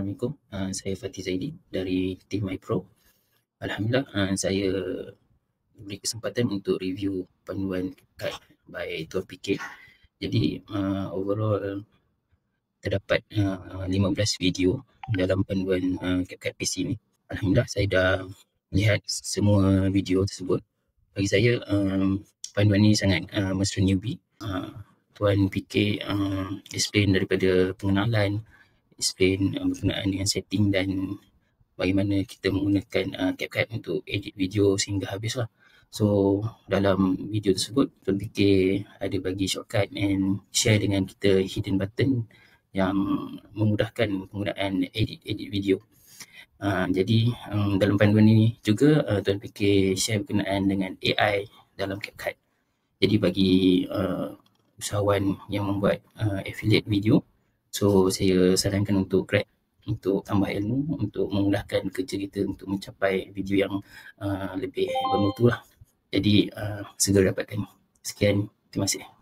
Assalamualaikum. Saya Fatih Zaidi dari tim MyPro. Alhamdulillah, saya diberi kesempatan untuk review panduan CapCut by Tuan PK. Jadi overall terdapat 15 video dalam panduan CapCut PC ni. Alhamdulillah, saya dah lihat semua video tersebut. Bagi saya, panduan ni sangat mesra newbie. Tuan PK explain daripada pengenalan, explain berkenaan dengan setting dan bagaimana kita menggunakan CapCut untuk edit video sehingga habis lah. So dalam video tersebut, Tuan PK ada bagi shortcut and share dengan kita hidden button yang memudahkan penggunaan edit video. Jadi dalam panduan ini juga Tuan PK share berkenaan dengan AI dalam CapCut. Jadi bagi usahawan yang membuat affiliate video, so saya sarankan untuk grab, untuk tambah ilmu, untuk memudahkan kerja kita untuk mencapai video yang lebih bermutu lah. Jadi segera dapatkan. Sekian, terima kasih.